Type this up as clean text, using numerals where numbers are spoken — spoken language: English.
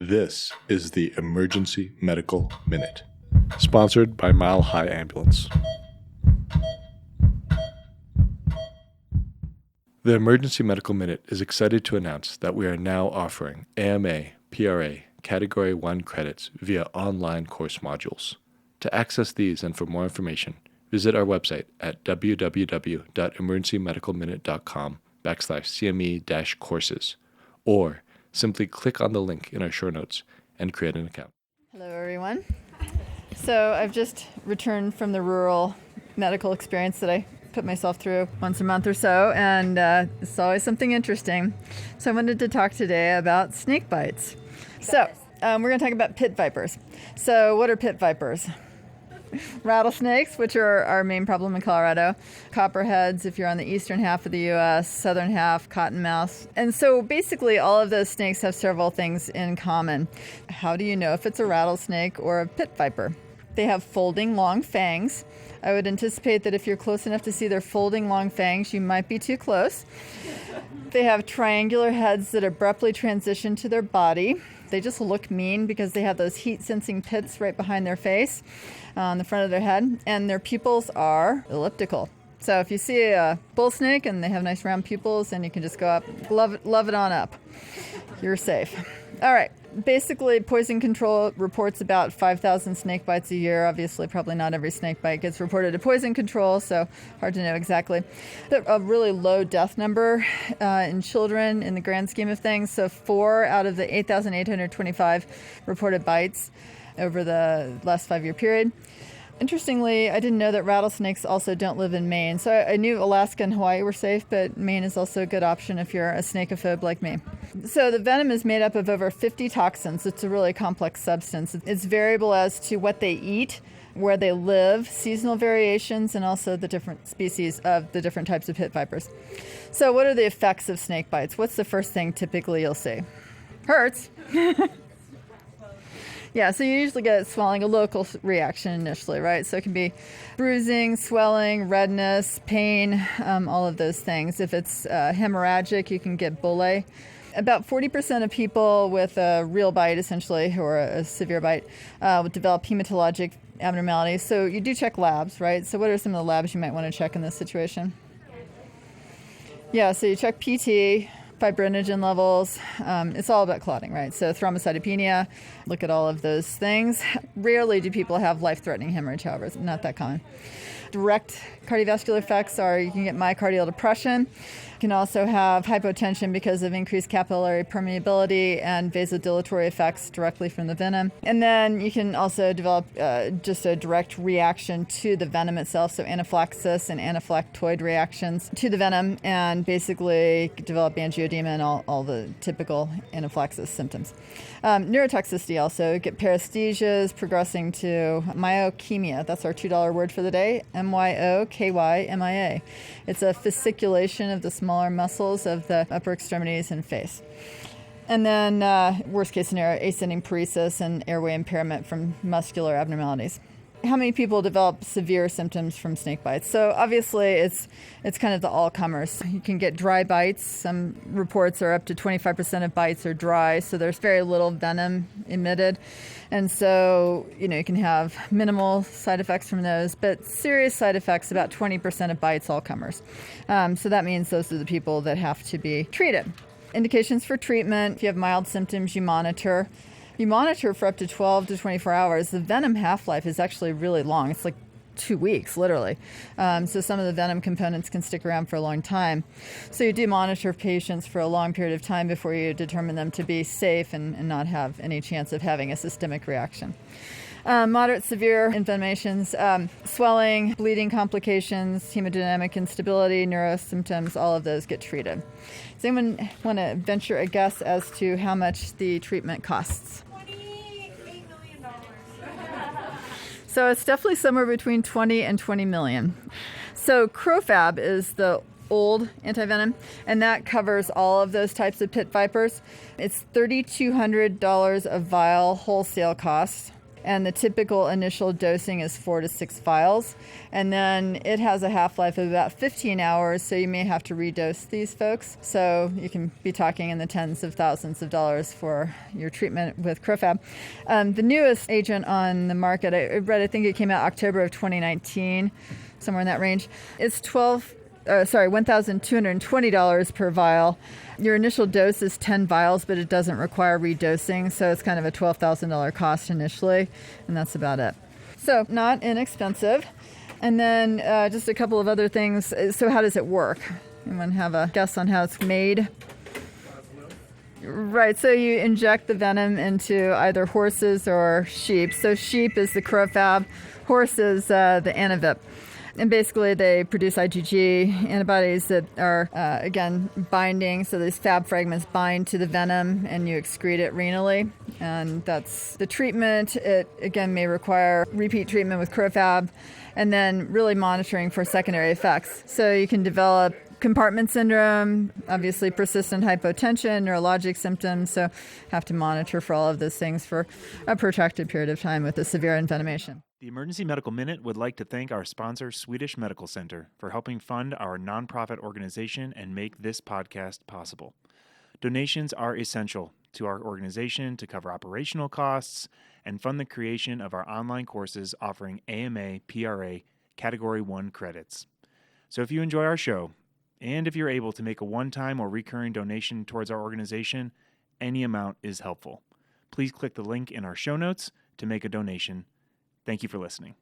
This is the Emergency Medical Minute, sponsored by Mile High Ambulance. The Emergency Medical Minute is excited to announce that we are now offering AMA, PRA, Category 1 credits via online course modules. To access these and for more information, visit our website at www.emergencymedicalminute.com/CME-courses, or simply click on the link in our show notes and create an account. Hello, everyone. So I've just returned from the rural medical experience that I put myself through once a month or so, and it's always something interesting. So I wanted to talk today about snake bites. So we're going to talk about pit vipers. So what are pit vipers? Rattlesnakes, which are our main problem in Colorado, copperheads if you're on the eastern half of the U.S., southern half, cottonmouths. And so basically all of those snakes have several things in common. How do you know if it's a rattlesnake or a pit viper? They have folding long fangs. I would anticipate that if you're close enough to see their folding long fangs, you might be too close. They have triangular heads that abruptly transition to their body. They just look mean because they have those heat-sensing pits right behind their face, on the front of their head, and their pupils are elliptical. So if you see a bull snake and they have nice round pupils, then you can just go up, love it on up. You're safe. All right. Basically, Poison Control reports about 5,000 snake bites a year. Obviously, probably not every snake bite gets reported to Poison Control, so hard to know exactly. A really low death number in children in the grand scheme of things. So 4 out of the 8,825 reported bites over the last 5-year period. Interestingly, I didn't know that rattlesnakes also don't live in Maine. So I knew Alaska and Hawaii were safe, but Maine is also a good option if you're a snakeophobe like me. So the venom is made up of over 50 toxins. It's a really complex substance. It's variable as to what they eat, where they live, seasonal variations, and also the different species of the different types of pit vipers. So what are the effects of snake bites? What's the first thing typically you'll see? Hurts. Yeah, so you usually get swelling, a local reaction initially, right? So it can be bruising, swelling, redness, pain, all of those things. If it's hemorrhagic, you can get bullae. About 40% of people with a real bite, essentially, or a severe bite, would develop hematologic abnormalities. So you do check labs, right? So what are some of the labs you might want to check in this situation? Yeah, so you check PT, fibrinogen levels. It's all about clotting, right? So thrombocytopenia, look at all of those things. Rarely do people have life-threatening hemorrhage, however, it's not that common. Direct cardiovascular effects are you can get myocardial depression. You can also have hypotension because of increased capillary permeability and vasodilatory effects directly from the venom. And then you can also develop just a direct reaction to the venom itself, so anaphylaxis and anaphylactoid reactions to the venom, and basically develop angioedema and all the typical anaphylaxis symptoms. Neurotoxicity also, get paresthesias progressing to myokymia. That's our $2 word for the day, MYOKYMIA. It's a fasciculation of the smaller muscles of the upper extremities and face. And then, worst case scenario, ascending paresis and airway impairment from muscular abnormalities. How many people develop severe symptoms from snake bites? So obviously it's kind of the all-comers. You can get dry bites. Some reports are up to 25% of bites are dry, so there's very little venom emitted. And so, you can have minimal side effects from those, but serious side effects, about 20% of bites, all-comers. So that means those are the people that have to be treated. Indications for treatment: if you have mild symptoms, you monitor. You monitor for up to 12 to 24 hours. The venom half-life is actually really long. It's like 2 weeks, literally. So some of the venom components can stick around for a long time. So you do monitor patients for a long period of time before you determine them to be safe and not have any chance of having a systemic reaction. Moderate severe envenomations, swelling, bleeding complications, hemodynamic instability, neurosymptoms, all of those get treated. Does anyone want to venture a guess as to how much the treatment costs? $28 million. So it's definitely somewhere between 20 and 20 million. So CroFab is the old antivenom, and that covers all of those types of pit vipers. It's $3,200 a vial wholesale cost. And the typical initial dosing is 4 to 6 vials. And then it has a half-life of about 15 hours, so you may have to redose these folks. So you can be talking in the tens of thousands of dollars for your treatment with CroFab. The newest agent on the market, I think it came out October of 2019, somewhere in that range. It's $1,220 per vial. Your initial dose is 10 vials, but it doesn't require redosing, so it's kind of a $12,000 cost initially, and that's about it. So not inexpensive. And then just a couple of other things. So how does it work? Anyone have a guess on how it's made? Right, so you inject the venom into either horses or sheep. So sheep is the CroFab, horse is the antivenoms. And basically they produce IgG antibodies that are, again, binding. So these fab fragments bind to the venom and you excrete it renally. And that's the treatment. It, again, may require repeat treatment with CroFab and then really monitoring for secondary effects. So you can develop compartment syndrome, obviously persistent hypotension, neurologic symptoms. So have to monitor for all of those things for a protracted period of time with a severe envenomation. The Emergency Medical Minute would like to thank our sponsor, Swedish Medical Center, for helping fund our nonprofit organization and make this podcast possible. Donations are essential to our organization to cover operational costs and fund the creation of our online courses offering AMA, PRA, Category 1 credits. So if you enjoy our show, and if you're able to make a one-time or recurring donation towards our organization, any amount is helpful. Please click the link in our show notes to make a donation. Thank you for listening.